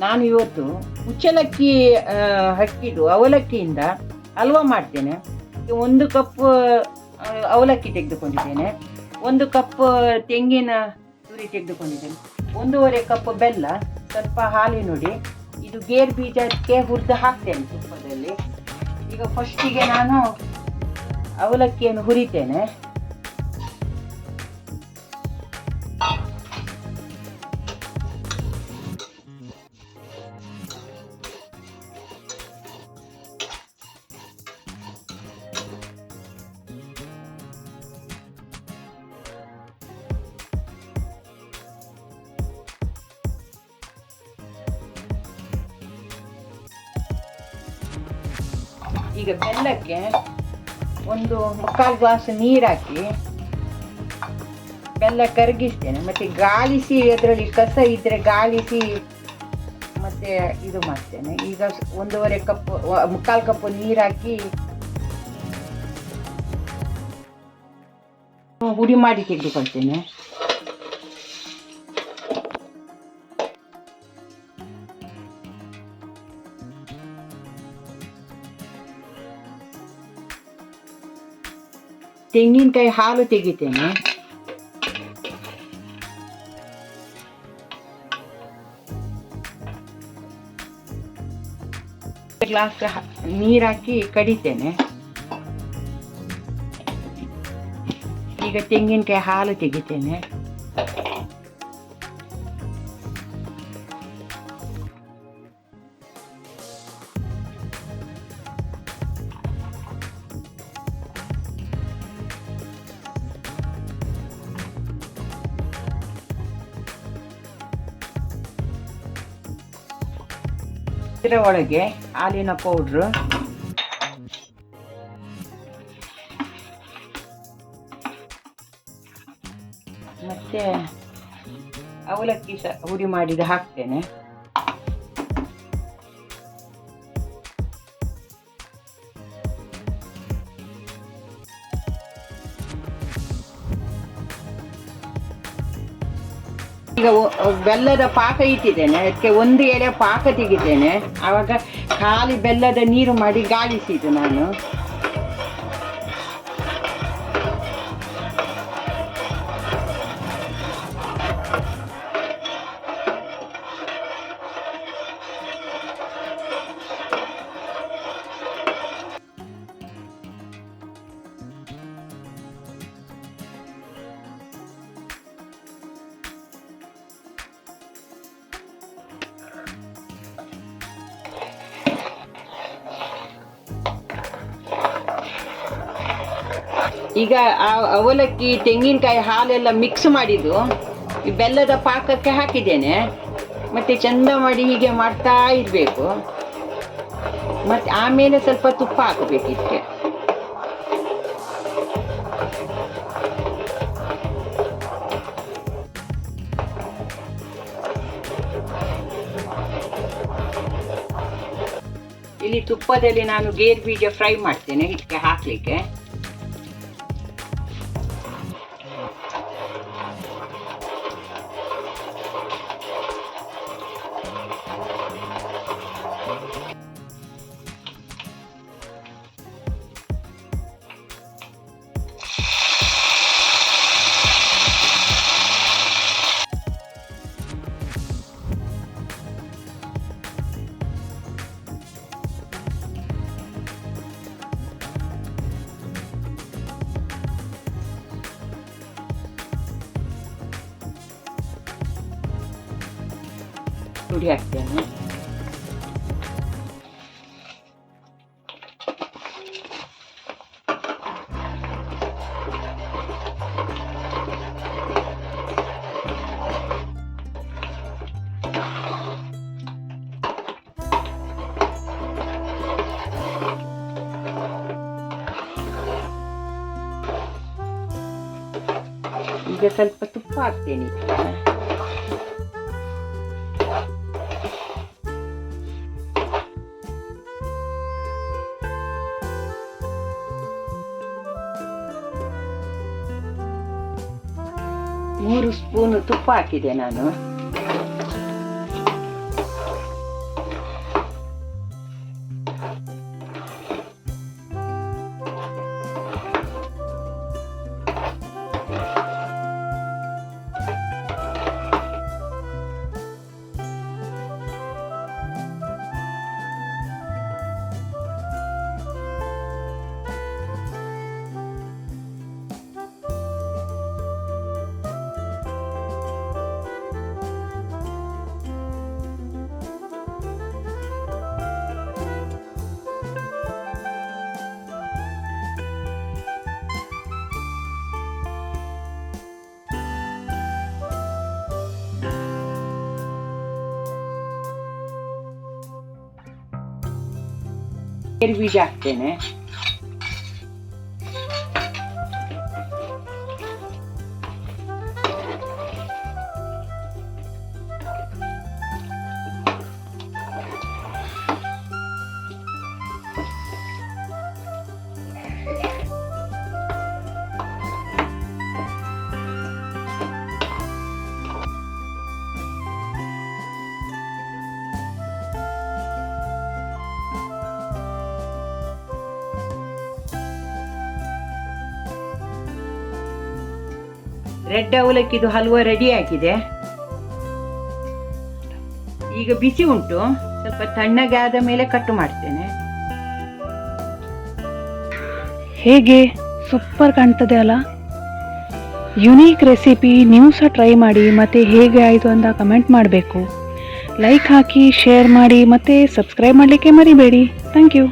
ನಾನು ಇವತ್ತು ಕುಚ್ಚಲಕ್ಕಿ ಅಕ್ಕಿದು ಅವಲಕ್ಕಿಯಿಂದ ಹಲ್ವಾ ಮಾಡ್ತೇನೆ. 1 ಕಪ್ ಅವಲಕ್ಕಿ ತೆಗೆದುಕೊಂಡಿದ್ದೇನೆ, 1 ಕಪ್ ತೆಂಗಿನ ತುರಿ ತೆಗೆದುಕೊಂಡಿದ್ದೇನೆ, 1.5 ಕಪ್ ಬೆಲ್ಲ, ಸ್ವಲ್ಪ ಹಾಲಿನೊಡಿ, ಇದು ಗೇರು ಬೀಜಕ್ಕೆ ಹುರಿದು ಹಾಕ್ತೇನೆ ತುಪ್ಪದಲ್ಲಿ. ಈಗ ಫಸ್ಟಿಗೆ ನಾನು ಅವಲಕ್ಕಿಯನ್ನು ಹುರಿತೇನೆ. ಈಗ ಬೆಲ್ಲಕ್ಕೆ 1/4 ಗ್ಲಾಸ್ ನೀರು ಹಾಕಿ ಬೆಲ್ಲ ಕರಗಿಸ್ತೇನೆ. ಮತ್ತು ಗಾಳಿಸಿ ಅದರಲ್ಲಿ ಕಸ ಇದ್ದರೆ ಗಾಳಿಸಿ ಮತ್ತು ಇದು ಮಾಡ್ತೇನೆ. ಈಗ 1.5 ಕಪ್ 3/4 ಕಪ್ ನೀರು ಹಾಕಿ ಹುಡಿ ಮಾಡಿ ತೆಗೆದುಕೊಳ್ತೇನೆ. ತೆಂಗಿನಕಾಯಿ ಹಾಲು ತೆಗಿತೇನೆ. ಗ್ಲಾಸ್ ನೀರು ಹಾಕಿ ಕಡಿತೇನೆ. ಈಗ ತೆಂಗಿನಕಾಯಿ ಹಾಲು ತೆಗಿತೇನೆ. ಇದರ ಒಳಗೆ ಹಾಲಿನ ಪೌಡ್ರು, ಮತ್ತೆ ಅವಲಕ್ಕಿ ಹುಡಿ ಮಾಡಿದ ಹಾಕ್ತೇನೆ. ಈಗ ಬೆಲ್ಲದ ಪಾಕ ಇಟ್ಟಿದ್ದೇನೆ, ಅದಕ್ಕೆ 1 ಎಲೆ ಪಾಕ ತೆಗಿತೇನೆ. ಆವಾಗ ಖಾಲಿ ಬೆಲ್ಲದ ನೀರು ಮಾಡಿ ಗಾಳಿಸಿದ್ದು ನಾನು. ಈಗ ಆ ಅವಲಕ್ಕಿ ತೆಂಗಿನಕಾಯಿ ಹಾಲೆಲ್ಲ ಮಿಕ್ಸ್ ಮಾಡಿದ್ದು ಈ ಬೆಲ್ಲದ ಪಾಕಕ್ಕೆ ಹಾಕಿದ್ದೇನೆ. ಮತ್ತು ಚೆಂದ ಮಾಡಿ ಹೀಗೆ ಮಾಡ್ತಾ ಇರಬೇಕು. ಮತ್ತು ಆಮೇಲೆ ಸ್ವಲ್ಪ ತುಪ್ಪ ಹಾಕಬೇಕು ಇದಕ್ಕೆ. ಇಲ್ಲಿ ತುಪ್ಪದಲ್ಲಿ ನಾನು ಗೇರು ಬೀಜ ಫ್ರೈ ಮಾಡ್ತೇನೆ ಇದಕ್ಕೆ ಹಾಕಲಿಕ್ಕೆ. ಹುಡಿ ಹಾಕ್ತೇನೆ. ಈಗ ಸ್ವಲ್ಪ ತುಪ್ಪ ಹಾಕ್ತೇನೆ. ಮೂರು ಸ್ಪೂನ್ ತುಪ್ಪ ಹಾಕಿದೆ ನಾನು. ಗೇರು ಬೀಜ ಹಾಕ್ತೇನೆ. ರೆಡ್ ಅವಲಕ್ಕಿದು ಹಲ್ವಾ ರೆಡಿ ಆಗಿದೆ. ಈಗ ಬಿಸಿ ಉಂಟು, ಸ್ವಲ್ಪ ತಣ್ಣಗೆ ಆದ ಮೇಲೆ ಕಟ್ಟು ಮಾಡ್ತೇನೆ. ಹೇಗೆ ಸೂಪರ್ ಕಾಣ್ತದೆ ಅಲ್ಲ. Unique recipe. ನೀವು ಸಹ ಟ್ರೈ ಮಾಡಿ ಮತ್ತು ಹೇಗೆ ಆಯಿತು ಅಂತ ಕಮೆಂಟ್ ಮಾಡಬೇಕು. ಲೈಕ್ ಹಾಕಿ, ಶೇರ್ ಮಾಡಿ ಮತ್ತು ಸಬ್ಸ್ಕ್ರೈಬ್ ಮಾಡಲಿಕ್ಕೆ ಮರಿಬೇಡಿ. Thank you.